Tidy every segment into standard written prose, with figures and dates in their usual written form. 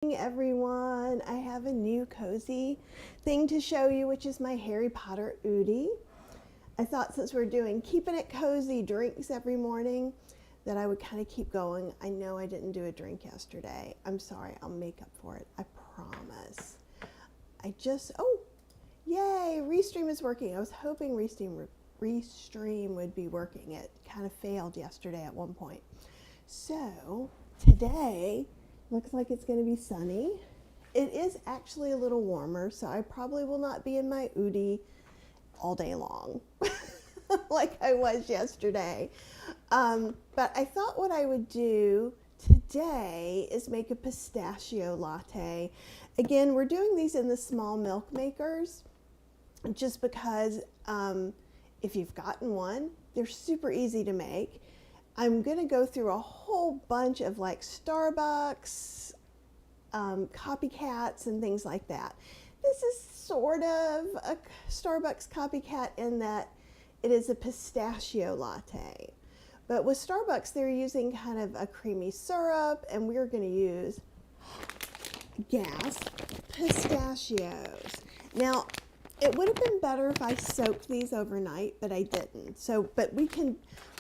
Everyone, I have a new cozy thing to show you, which is my Harry Potter Oodie. I thought since we're doing keeping it cozy drinks every morning that I would kind of keep going. I know I didn't do a drink yesterday. I'm sorry, I'll make up for it, I promise. Yay, Restream is working. I was hoping Restream would be working. It kind of failed yesterday at one point. So today, looks like it's going to be sunny. It is actually a little warmer, so I probably will not be in my Oodie all day long like I was yesterday. But I thought what I would do today is make a pistachio latte. Again, we're doing these in the small milk makers just because if you've gotten one, they're super easy to make. I'm going to go through a whole bunch of like Starbucks copycats and things like that. This is sort of a Starbucks copycat in that it is a pistachio latte. But with Starbucks, they're using kind of a creamy syrup, and we're going to use gas pistachios. Now, it would have been better if I soaked these overnight, but I didn't.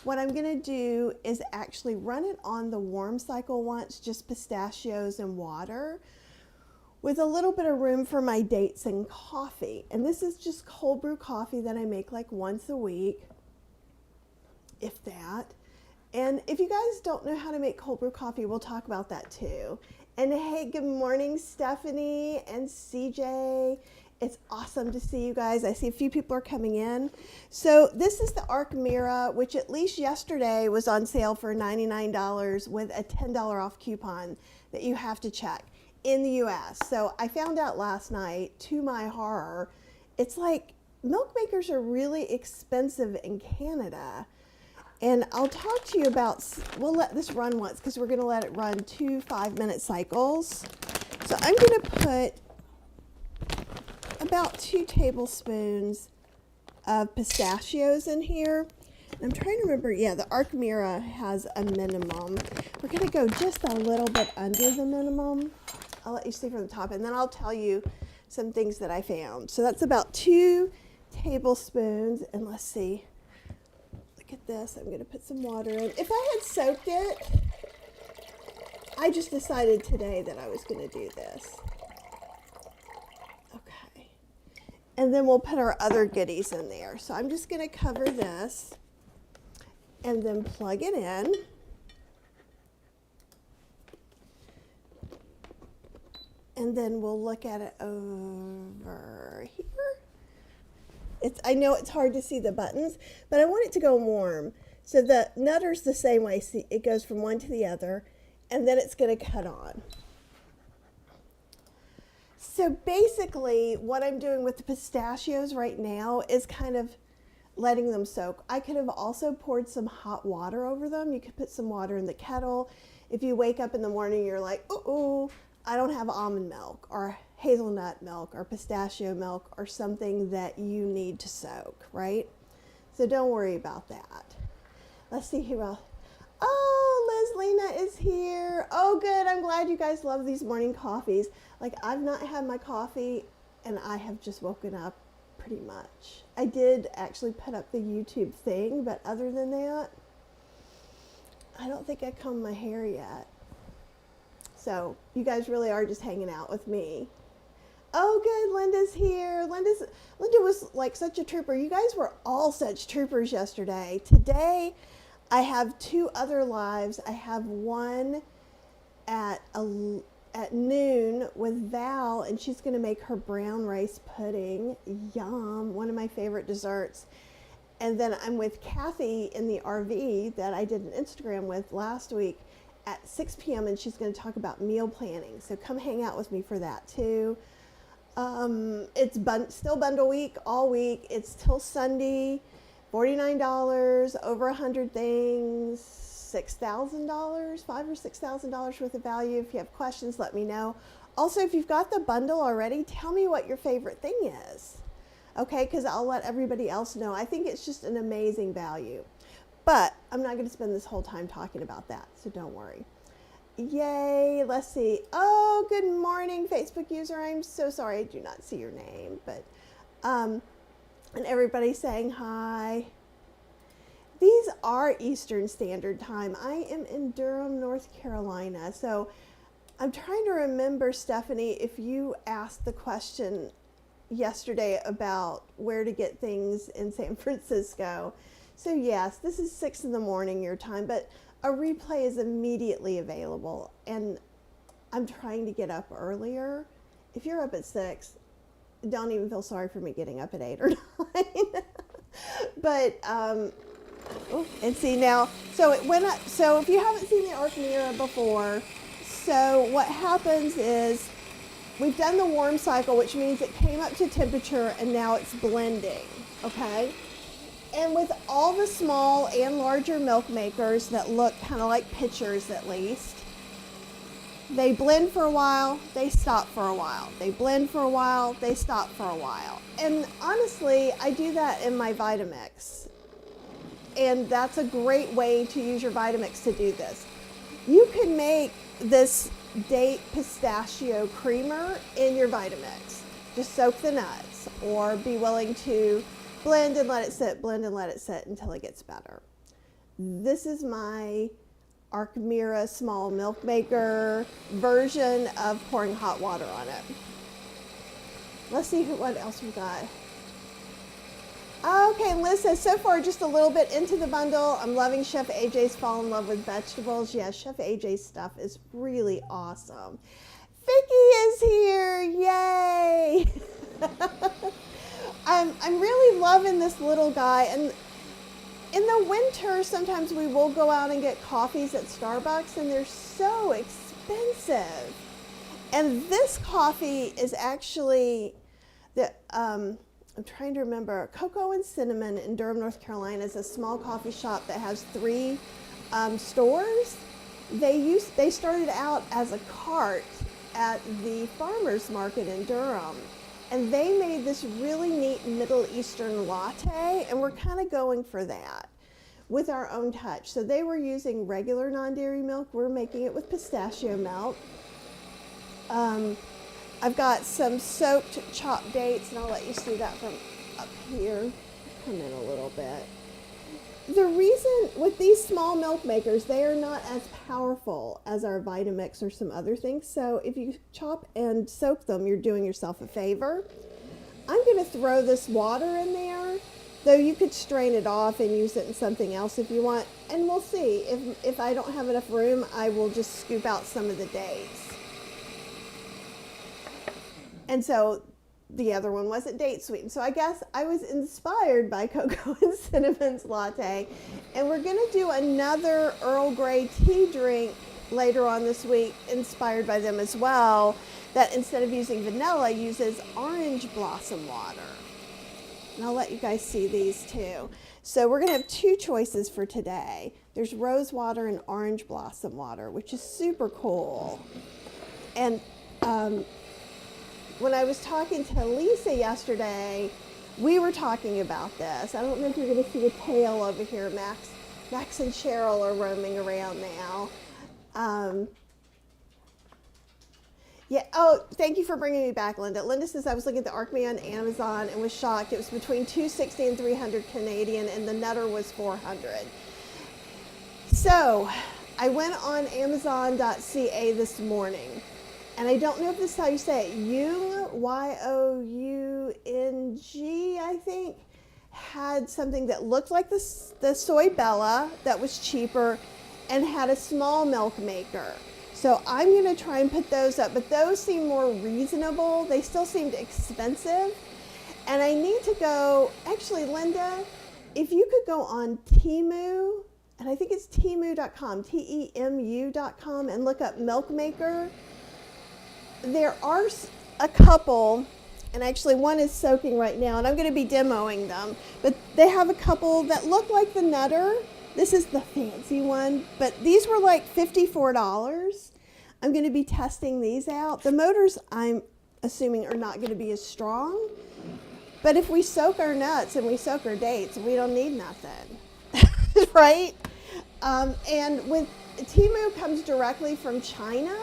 What I'm going to do is actually run it on the warm cycle once, just pistachios and water, with a little bit of room for my dates and coffee. And this is just cold brew coffee that I make like once a week, if that. And if you guys don't know how to make cold brew coffee, we'll talk about that too. And hey, good morning, Stephanie and CJ. It's awesome to see you guys. I see a few people are coming in. So this is the Arc Mira, which at least yesterday was on sale for $99 with a $10 off coupon that you have to check in the US. So I found out last night, to my horror, it's like milk makers are really expensive in Canada. And I'll talk to you about, we'll let this run once because we're going to let it run 2 5-minute cycles. So I'm going to put about 2 tablespoons of pistachios in here. I'm trying to remember, yeah, the Arc Mira has a minimum. We're going to go just a little bit under the minimum. I'll let you see from the top, and then I'll tell you some things that I found. So that's about 2 tablespoons, and let's see. Look at this. I'm going to put some water in. If I had soaked it, I just decided today that I was going to do this. And then we'll put our other goodies in there. So I'm just going to cover this and then plug it in. And then we'll look at it over here. I know it's hard to see the buttons, but I want it to go warm. So the nutter's the same way. See, it goes from one to the other, and then it's going to cut on. So basically, what I'm doing with the pistachios right now is kind of letting them soak. I could have also poured some hot water over them. You could put some water in the kettle. If you wake up in the morning, you're like, ooh, I don't have almond milk or hazelnut milk or pistachio milk or something that you need to soak, right? So don't worry about that. Let's see who else. Oh, Liz Lena is here. Oh, good. I'm glad you guys love these morning coffees. Like, I've not had my coffee, and I have just woken up pretty much. I did actually put up the YouTube thing, but other than that, I don't think I combed my hair yet. So you guys really are just hanging out with me. Oh, good. Linda's here. Linda was like such a trooper. You guys were all such troopers yesterday. Today, I have 2 other lives. I have one at noon with Val, and she's going to make her brown rice pudding. Yum, one of my favorite desserts. And then I'm with Kathy in the RV that I did an Instagram with last week at 6 p.m., and she's going to talk about meal planning. So come hang out with me for that too. It's still bundle week all week. It's till Sunday. $49, over 100 things, $6,000, $5,000 or $6,000 worth of value. If you have questions, let me know. Also, if you've got the bundle already, tell me what your favorite thing is, okay? Because I'll let everybody else know. I think it's just an amazing value. But I'm not going to spend this whole time talking about that, so don't worry. Yay, let's see. Oh, good morning, Facebook user. I'm so sorry I do not see your name, but, and everybody's saying hi. These are Eastern Standard Time. I am in Durham, North Carolina. So I'm trying to remember, Stephanie, if you asked the question yesterday about where to get things in San Francisco. So yes, this is 6 in the morning your time, but a replay is immediately available, and I'm trying to get up earlier. If you're up at 6, don't even feel sorry for me getting up at 8 or 9. But, and see now, so it went up. So if you haven't seen the arc mirror before, so what happens is we've done the warm cycle, which means it came up to temperature and now it's blending, okay? And with all the small and larger milk makers that look kind of like pitchers at least, they blend for a while, they stop for a while. They blend for a while, they stop for a while. And honestly, I do that in my Vitamix. And that's a great way to use your Vitamix to do this. You can make this date pistachio creamer in your Vitamix. Just soak the nuts, or be willing to blend and let it sit, blend and let it sit until it gets better. This is my Archimera small milk maker version of pouring hot water on it. Let's see what else we got. Okay, Liz says, so far just a little bit into the bundle. I'm loving Chef AJ's Fall in Love with Vegetables. Yeah, Chef AJ's stuff is really awesome. Vicky is here, yay! I'm really loving this little guy, and in the winter sometimes we will go out and get coffees at Starbucks, and they're so expensive. And this coffee is actually the I'm trying to remember, Cocoa and Cinnamon in Durham, North Carolina is a small coffee shop that has 3 stores. They started out as a cart at the farmers market in Durham. And they made this really neat Middle Eastern latte, and we're kind of going for that with our own touch. So they were using regular non-dairy milk. We're making it with pistachio milk. I've got some soaked chopped dates, and I'll let you see that from up here. Come in a little bit. The reason with these small milk makers, they are not as powerful as our Vitamix or some other things. So if you chop and soak them, you're doing yourself a favor. I'm going to throw this water in there, though you could strain it off and use it in something else if you want. And we'll see. If I don't have enough room, I will just scoop out some of the dates. And so the other one wasn't date sweetened. So I guess I was inspired by Cocoa and Cinnamon's latte. And we're going to do another Earl Grey tea drink later on this week, inspired by them as well, that instead of using vanilla, uses orange blossom water. And I'll let you guys see these too. So we're going to have 2 choices for today. There's rose water and orange blossom water, which is super cool. And when I was talking to Lisa yesterday, we were talking about this. I don't know if you're going to see the tail over here. Max and Cheryl are roaming around now. Yeah. Oh, thank you for bringing me back, Linda. Linda says, I was looking at the Archme on Amazon and was shocked. It was between $260 and $300 Canadian, and the Nutter was $400. So I went on Amazon.ca this morning. And I don't know if this is how you say it, Young, I think, had something that looked like the Soy Bella that was cheaper and had a small milk maker. So I'm going to try and put those up, but those seem more reasonable. They still seemed expensive. And I need to go, actually, Linda, if you could go on Temu, and I think it's temu.com, Temu.com, and look up milk maker. There are a couple, and actually one is soaking right now, and I'm going to be demoing them, but they have a couple that look like the Nutter. This is the fancy one, but these were like $54. I'm going to be testing these out. The motors, I'm assuming, are not going to be as strong, But if we soak our nuts and we soak our dates, we don't need nothing, right? And with Temu comes directly from China,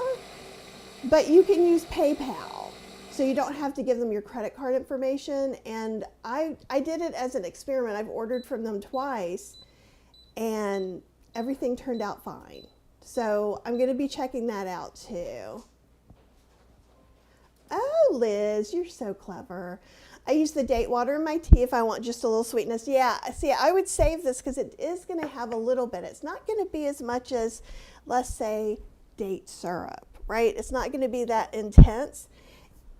but you can use PayPal. So you don't have to give them your credit card information. And I did it as an experiment. I've ordered from them twice, and everything turned out fine. So I'm going to be checking that out too. Oh, Liz, you're so clever. I use the date water in my tea if I want just a little sweetness. Yeah, see, I would save this because it is going to have a little bit. It's not going to be as much as, let's say, date syrup, right? It's not going to be that intense.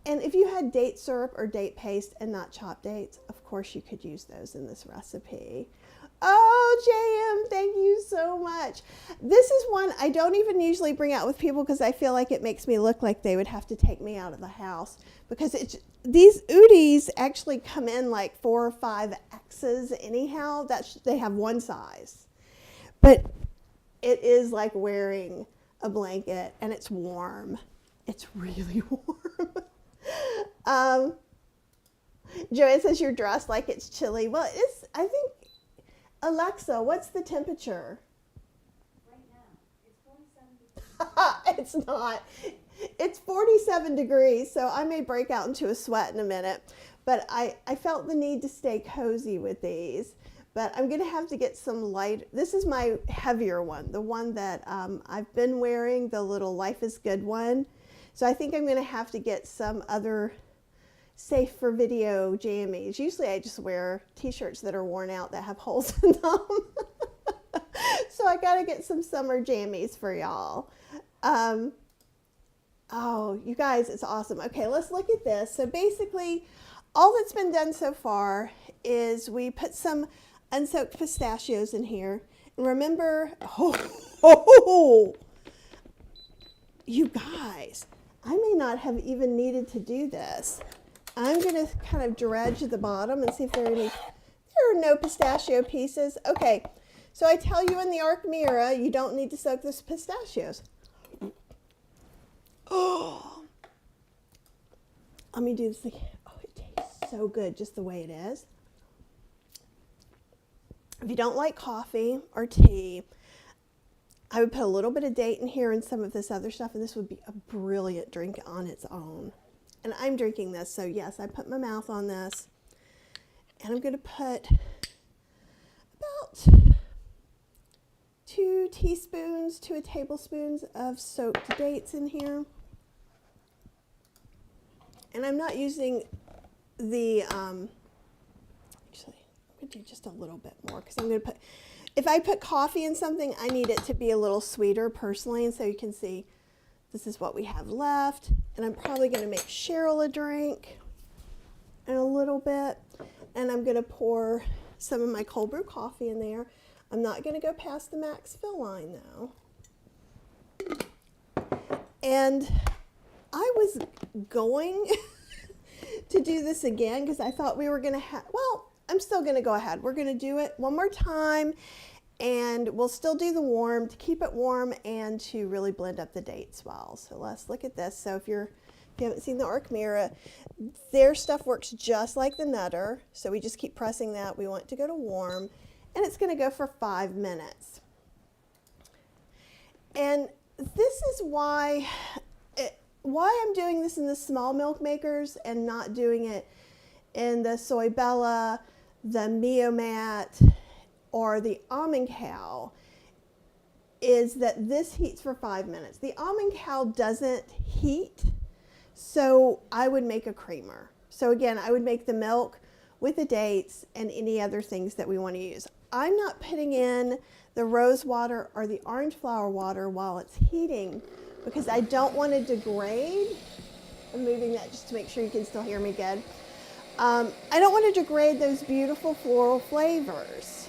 And if you had date syrup or date paste and not chopped dates, of course you could use those in this recipe. Oh, JM, thank you so much. This is one I don't even usually bring out with people because I feel like it makes me look like they would have to take me out of the house, because these Udis actually come in like 4 or 5 X's anyhow. They have one size. But it is like wearing a blanket, and it's warm. It's really warm. Joanne says you're dressed like it's chilly. Well, I think, Alexa, what's the temperature? Right now, it's 47 degrees. It's not. It's 47 degrees, so I may break out into a sweat in a minute. But I felt the need to stay cozy with these. But I'm going to have to get some light. This is my heavier one, the one that I've been wearing, the little Life is Good one. So I think I'm going to have to get some other safe for video jammies. Usually I just wear t-shirts that are worn out that have holes in them. So I got to get some summer jammies for y'all. Oh, you guys, it's awesome. Okay, let's look at this. So basically, all that's been done so far is we put some unsoaked pistachios in here. And remember, you guys, I may not have even needed to do this. I'm going to kind of dredge the bottom and see if there are no pistachio pieces. Okay, so I tell you in the Archmira, you don't need to soak the pistachios. Oh, let me do this again. Oh, it tastes so good just the way it is. If you don't like coffee or tea, I would put a little bit of date in here and some of this other stuff, and this would be a brilliant drink on its own. And I'm drinking this, so yes, I put my mouth on this. And I'm going to put about 2 teaspoons to a tablespoon of soaked dates in here. And I'm not using the, actually, I'm going to do just a little bit more, because I'm going to put, if I put coffee in something, I need it to be a little sweeter personally, and so you can see this is what we have left. And I'm probably going to make Cheryl a drink in a little bit. And I'm going to pour some of my cold brew coffee in there. I'm not going to go past the max fill line though. And I was going to do this again because I thought we were going to have, well, I'm still going to go ahead. We're going to do it one more time. And we'll still do the warm to keep it warm and to really blend up the dates well. So let's look at this. So if you haven't seen the Archmira, their stuff works just like the Nutter. So we just keep pressing that. We want it to go to warm, and it's going to go for 5 minutes. And this is why I'm doing this in the small milk makers and not doing it in the Soy Bella, the Miomat, or the Almond Cow, is that this heats for 5 minutes. The Almond Cow doesn't heat, so I would make a creamer. So again, I would make the milk with the dates and any other things that we want to use. I'm not putting in the rose water or the orange flower water while it's heating because I don't want to degrade. I'm moving that just to make sure you can still hear me good. I don't want to degrade those beautiful floral flavors.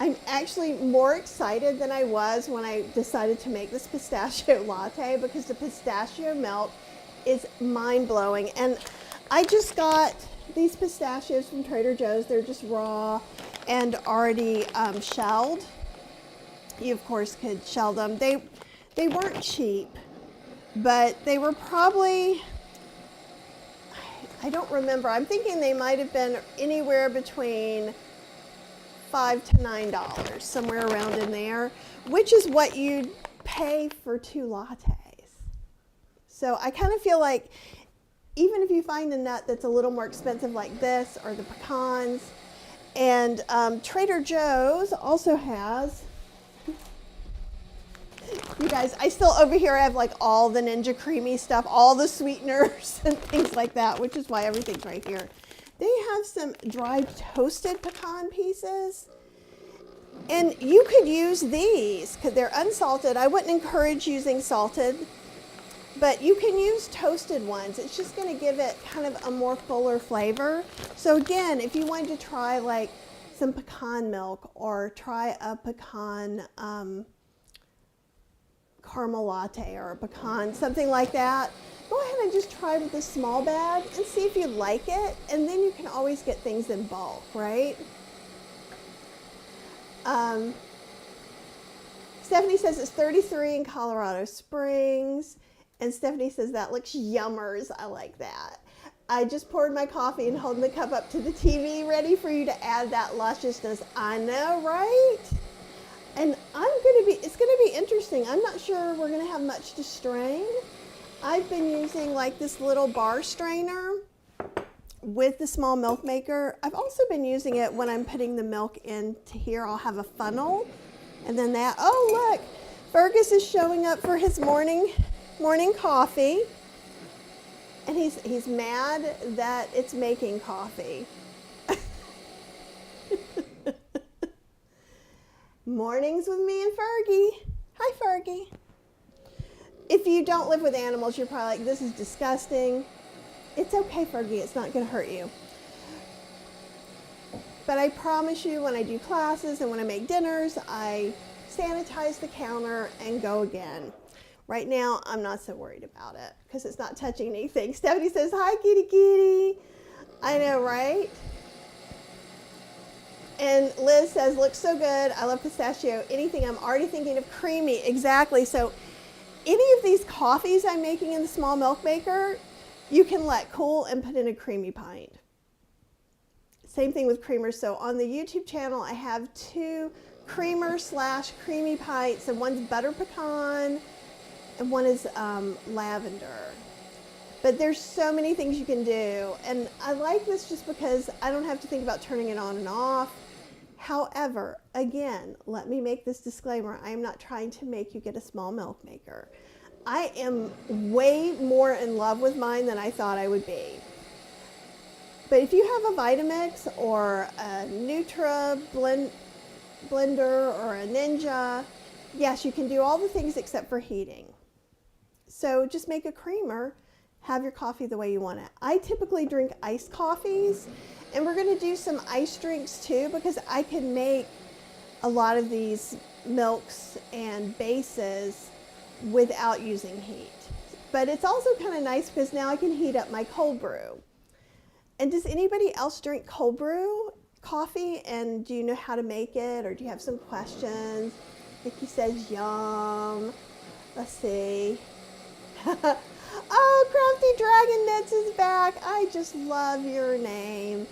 I'm actually more excited than I was when I decided to make this pistachio latte because the pistachio milk is mind-blowing. And I just got these pistachios from Trader Joe's. They're just raw and already shelled. You, of course, could shell them. They weren't cheap, but they were probably, I don't remember. I'm thinking they might have been anywhere between $5 to $9, somewhere around in there, which is what you'd pay for 2 lattes. So I kind of feel like even if you find a nut that's a little more expensive like this or the pecans, and Trader Joe's also has, you guys, I still over here have like all the Ninja Creamy stuff, all the sweeteners and things like that, which is why everything's right here. They have some dried toasted pecan pieces. And you could use these because they're unsalted. I wouldn't encourage using salted, but you can use toasted ones. It's just going to give it kind of a more fuller flavor. So again, if you wanted to try like some pecan milk or try a pecan caramel latte or a pecan, something like that, go ahead and just try with a small bag and see if you like it. And then you can always get things in bulk, right? Stephanie says it's 33 in Colorado Springs. And Stephanie says, that looks yummers. I like that. I just poured my coffee and holding the cup up to the TV, ready for you to add that lusciousness. I know, right? And it's gonna be interesting. I'm not sure we're gonna have much to strain. I've been using like this little bar strainer with the small milk maker. I've also been using it when I'm putting the milk into here. I'll have a funnel, and then that, oh look, Fergus is showing up for his morning coffee, and he's mad that it's making coffee. Mornings with me and Fergie. Hi, Fergie. If you don't live with animals, you're probably like, this is disgusting. It's okay, Fergie. It's not going to hurt you. But I promise you, when I do classes and when I make dinners, I sanitize the counter and go again. Right now, I'm not so worried about it because it's not touching anything. Stephanie says, hi, kitty kitty. I know, right? And Liz says, looks so good. I love pistachio. Anything, I'm already thinking of creamy. Exactly. So any of these coffees I'm making in the small milk maker, you can let cool and put in a creamy pint. Same thing with creamers. So on the YouTube channel, I have 2 creamer/creamy pints, and one's butter pecan, and one is lavender. But there's so many things you can do. And I like this just because I don't have to think about turning it on and off. However, again, let me make this disclaimer. I am not trying to make you get a small milk maker. I am way more in love with mine than I thought I would be. But if you have a Vitamix or a Nutra blender or a Ninja, yes, you can do all the things except for heating. So just make a creamer, have your coffee the way you want it. I typically drink iced coffees, and we're going to do some ice drinks too, because I can make a lot of these milks and bases without using heat. But it's also kind of nice because now I can heat up my cold brew. And does anybody else drink cold brew coffee, and do you know how to make it, or do you have some questions? Vicky says yum. Let's see. Oh, Crafty Dragon Knits is back. I just love your name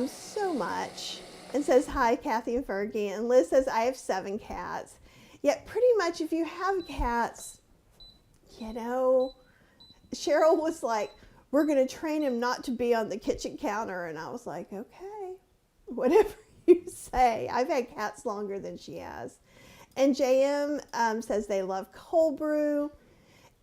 so much. And says, hi, Kathy and Fergie. And Liz says, I have 7 cats. Yet pretty much if you have cats, you know, Cheryl was like, we're going to train him not to be on the kitchen counter. And I was like, okay, whatever you say. I've had cats longer than she has. And JM says they love cold brew.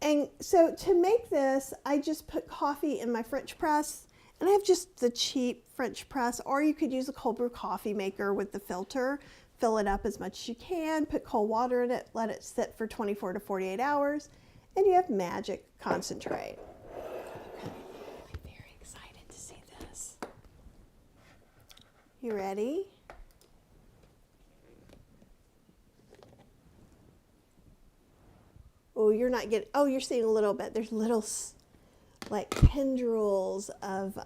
And so to make this, I just put coffee in my French press, and I have just the cheap French press, or you could use a cold brew coffee maker with the filter, fill it up as much as you can, put cold water in it, let it sit for 24 to 48 hours, and you have magic concentrate. Okay, I'm very excited to see this. You ready? Oh, you're not getting, oh, you're seeing a little bit. There's little like tendrils of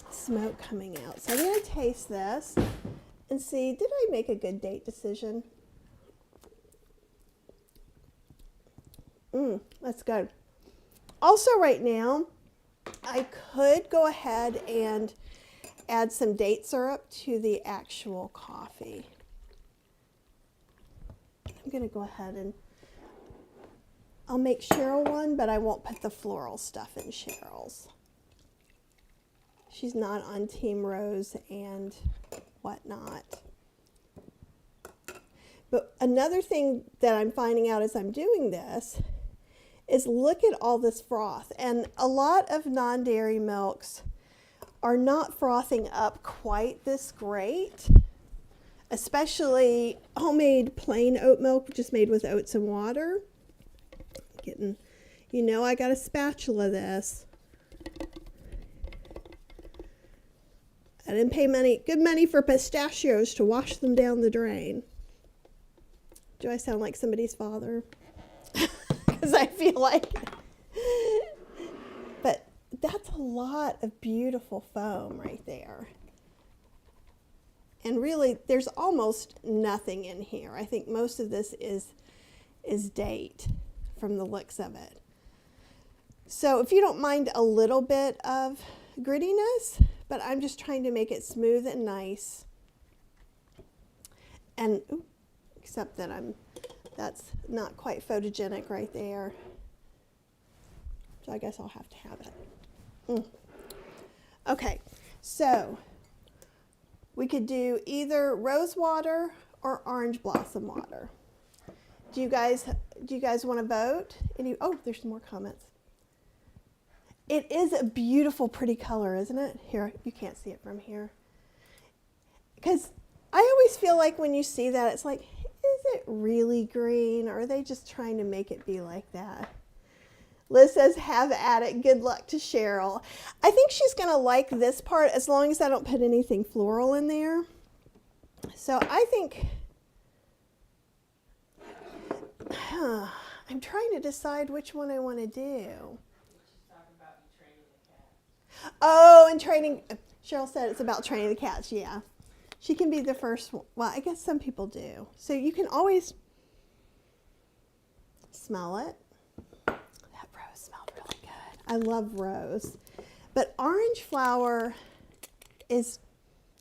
smoke coming out. So I'm going to taste this and see, did I make a good date decision? That's good. Also right now, I could go ahead and add some date syrup to the actual coffee. I'm going to go ahead and I'll make Cheryl one, but I won't put the floral stuff in Cheryl's. She's not on Team Rose and whatnot. But another thing that I'm finding out as I'm doing this is look at all this froth. And a lot of non-dairy milks are not frothing up quite this great, especially homemade plain oat milk just made with oats and water. Getting, you know, I got a spatula this. I didn't pay good money for pistachios to wash them down the drain. Do I sound like somebody's father? Because I feel like it. But that's a lot of beautiful foam right there. And really, there's almost nothing in here. I think most of this is date from the looks of it. So if you don't mind a little bit of grittiness, but I'm just trying to make it smooth and nice. And except that that's not quite photogenic right there. So I guess I'll have to have it. Okay, so we could do either rose water or orange blossom water. Do you guys want to vote? Oh, there's some more comments. It is a beautiful, pretty color, isn't it? Here, you can't see it from here. Because I always feel like when you see that, it's like, is it really green? Or are they just trying to make it be like that? Liz says, have at it. Good luck to Cheryl. I think she's going to like this part as long as I don't put anything floral in there. So I think, I'm trying to decide which one I want to do. Oh, and training. Cheryl said it's about training the cats. Yeah. She can be the first one. Well, I guess some people do. So you can always smell it. That rose smelled really good. I love rose. But orange flower it's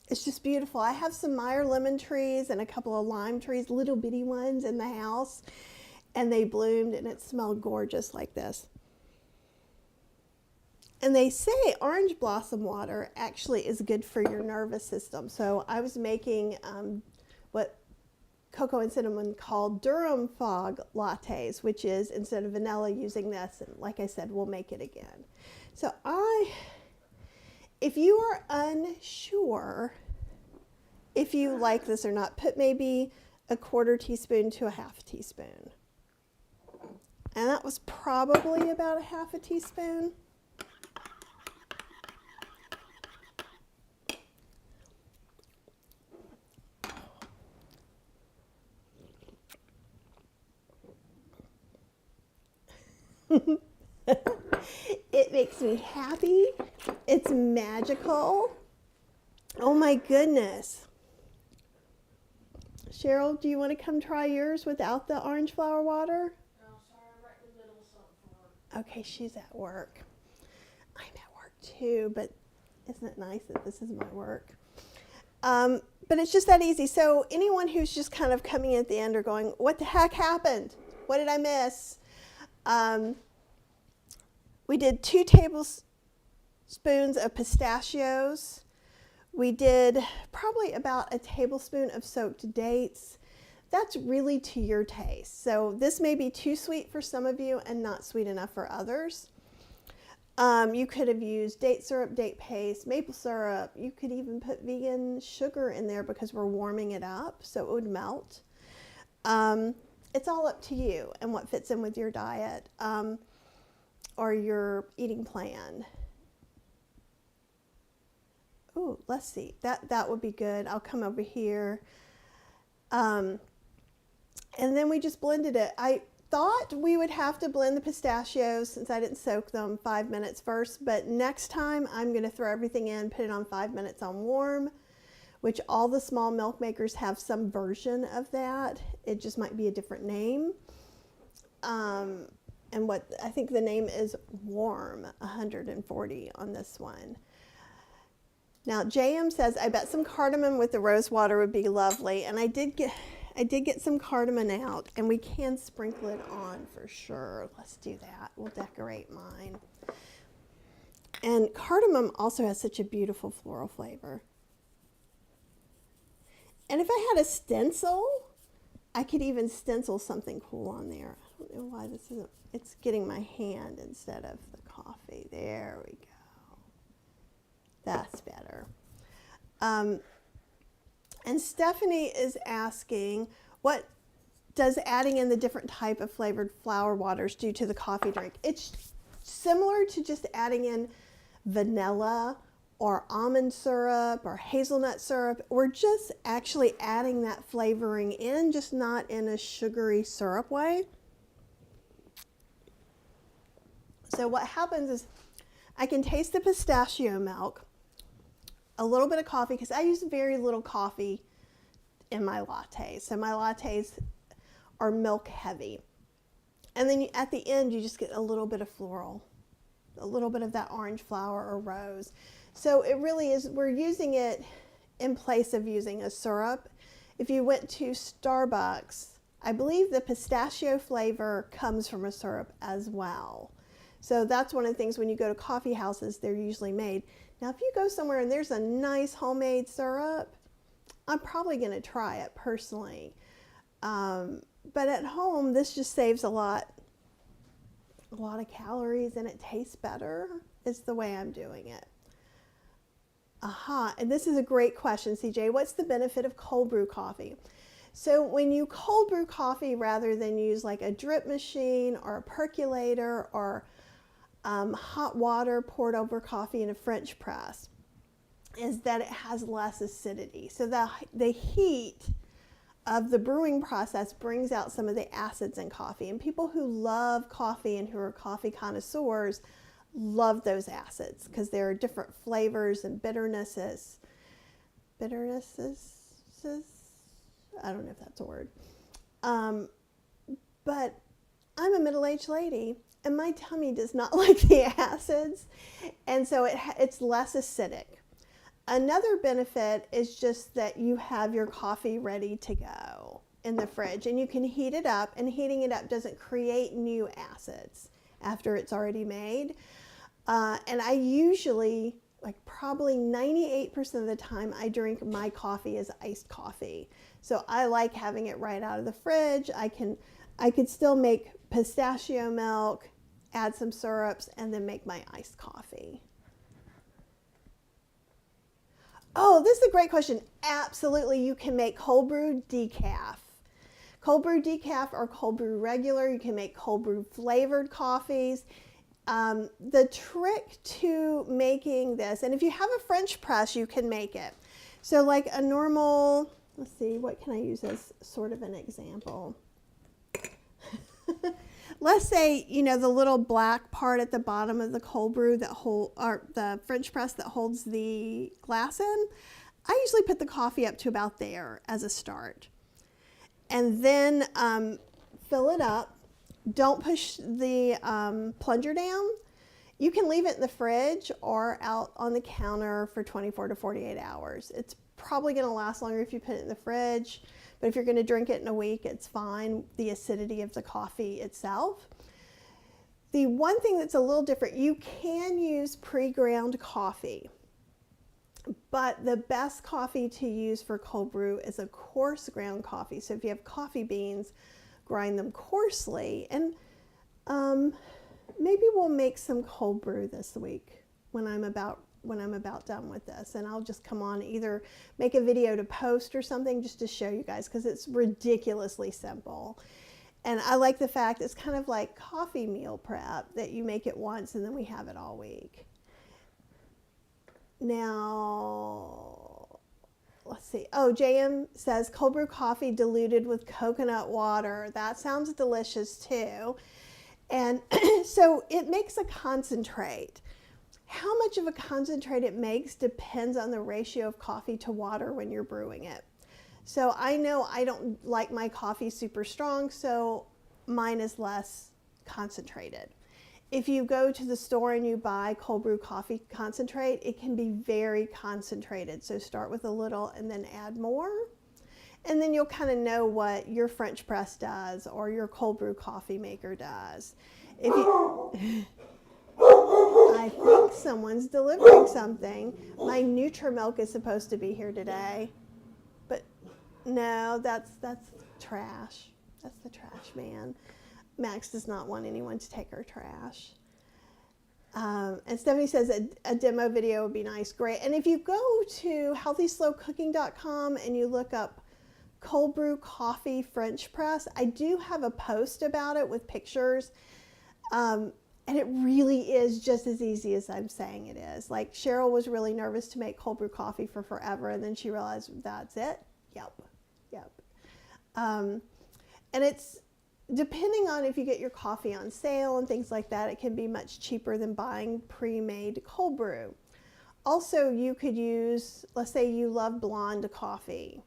just beautiful. I have some Meyer lemon trees and a couple of lime trees, little bitty ones in the house. And they bloomed and it smelled gorgeous like this. And they say orange blossom water actually is good for your nervous system. So I was making what Coco and Cinnamon call Durham fog lattes, which is instead of vanilla using this. And like I said, we'll make it again. So if you are unsure if you like this or not, put maybe a 1/4 teaspoon to a 1/2 teaspoon. And that was probably about a 1/2 teaspoon. It makes me happy. It's magical. Oh my goodness. Cheryl, do you want to come try yours without the orange flower water? No, sorry, I'm right in the middle of something for work. Okay, she's at work. I'm at work too, but isn't it nice that this is my work? But it's just that easy. So anyone who's just kind of coming in at the end or going, what the heck happened? What did I miss? We did 2 tablespoons of pistachios. We did probably about a tablespoon of soaked dates. That's really to your taste. So this may be too sweet for some of you and not sweet enough for others. You could have used date syrup, date paste, maple syrup. You could even put vegan sugar in there because we're warming it up so it would melt. It's all up to you and what fits in with your diet or your eating plan. Oh, let's see. That would be good. I'll come over here. And then we just blended it. I thought we would have to blend the pistachios since I didn't soak them 5 minutes first, but next time I'm going to throw everything in, put it on 5 minutes on warm, which all the small milk makers have some version of that. It just might be a different name. And what I think the name is warm 140 on this one. Now JM says, I bet some cardamom with the rose water would be lovely. And I did get some cardamom out, and we can sprinkle it on for sure. Let's do that. We'll decorate mine. And cardamom also has such a beautiful floral flavor. And if I had a stencil, I could even stencil something cool on there. I don't know why this isn't, it's getting my hand instead of the coffee. There we go. That's better. And Stephanie is asking, what does adding in the different type of flavored flower waters do to the coffee drink? It's similar to just adding in vanilla or almond syrup or hazelnut syrup. We're just actually adding that flavoring in, just not in a sugary syrup way. So what happens is I can taste the pistachio milk, a little bit of coffee, because I use very little coffee in my lattes. So my lattes are milk heavy. And then at the end, you just get a little bit of floral, a little bit of that orange flower or rose. So it really is, we're using it in place of using a syrup. If you went to Starbucks, I believe the pistachio flavor comes from a syrup as well. So that's one of the things when you go to coffee houses, they're usually made. Now, if you go somewhere and there's a nice homemade syrup, I'm probably going to try it personally. But at home, this just saves a lot of calories, and it tastes better. Is the way I'm doing it. And this is a great question, CJ. What's the benefit of cold brew coffee? So when you cold brew coffee, rather than use like a drip machine or a percolator or hot water poured over coffee in a French press, is that it has less acidity. So the heat of the brewing process brings out some of the acids in coffee. And people who love coffee and who are coffee connoisseurs love those acids because there are different flavors and bitternesses. I don't know if that's a word. But I'm a middle-aged lady, and my tummy does not like the acids, and so it's less acidic. Another benefit is just that you have your coffee ready to go in the fridge, and you can heat it up, and heating it up doesn't create new acids after it's already made. And I usually, like probably 98% of the time, I drink my coffee as iced coffee. So I like having it right out of the fridge. I could still make pistachio milk, add some syrups, and then make my iced coffee. Oh, this is a great question. Absolutely, you can make cold brew decaf. Cold brew decaf or cold brew regular. You can make cold brew flavored coffees. The trick to making this, and if you have a French press, you can make it. So like a normal, let's see, what can I use as sort of an example? Let's say, you know, the little black part at the bottom of the cold brew or the French press that holds the glass in, I usually put the coffee up to about there as a start. And then fill it up. Don't push the plunger down. You can leave it in the fridge or out on the counter for 24 to 48 hours. It's probably going to last longer if you put it in the fridge, but if you're going to drink it in a week, it's fine, the acidity of the coffee itself. The one thing that's a little different, you can use pre-ground coffee, but the best coffee to use for cold brew is a coarse ground coffee. So if you have coffee beans, grind them coarsely, and maybe we'll make some cold brew this week when I'm about done with this, and I'll just come on, either make a video to post or something just to show you guys, because it's ridiculously simple. And I like the fact it's kind of like coffee meal prep, that you make it once and then we have it all week. Now, let's see. Oh, JM says cold brew coffee diluted with coconut water. That sounds delicious too. And so it makes a concentrate. How much of a concentrate it makes depends on the ratio of coffee to water when you're brewing it. So I know I don't like my coffee super strong, so mine is less concentrated. if you go to the store and you buy cold brew coffee concentrate, it can be very concentrated. So start with a little and then add more. And then you'll kind of know what your French press does or your cold brew coffee maker does. If you, I think someone's delivering something. My Nutrimilk is supposed to be here today, but no, that's trash. That's the trash man. Max does not want anyone to take her trash. And Stephanie says a demo video would be nice. Great. And if you go to healthyslowcooking.com and you look up cold brew coffee French press, I do have a post about it with pictures. And it really is just as easy as I'm saying it is. Like Cheryl was really nervous to make cold brew coffee for forever, and then she realized that's it. Yep. And it's depending on if you get your coffee on sale and things like that, it can be much cheaper than buying pre-made cold brew. Also, you could use, let's say you love blonde coffee.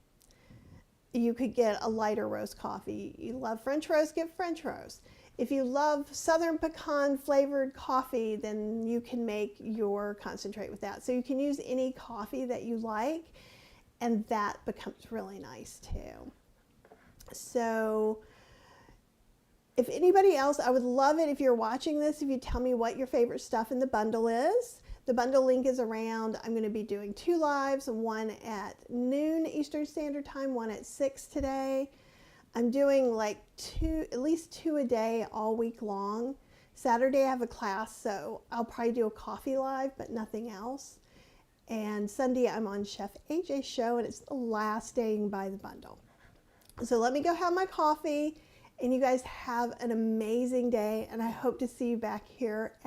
You could get a lighter roast coffee. You love French roast, get French roast. If you love Southern pecan flavored coffee, then you can make your concentrate with that. So you can use any coffee that you like, and that becomes really nice too. So if anybody else, I would love it if you're watching this, if you tell me what your favorite stuff in the bundle is. The bundle link is around. I'm going to be doing 2 lives, one at noon Eastern Standard Time, one at 6 today. I'm doing like at least 2 a day all week long. Saturday I have a class, so I'll probably do a coffee live, but nothing else. And Sunday I'm on Chef AJ's show, and it's the last day you can buy the bundle. So let me go have my coffee, and you guys have an amazing day, and I hope to see you back here at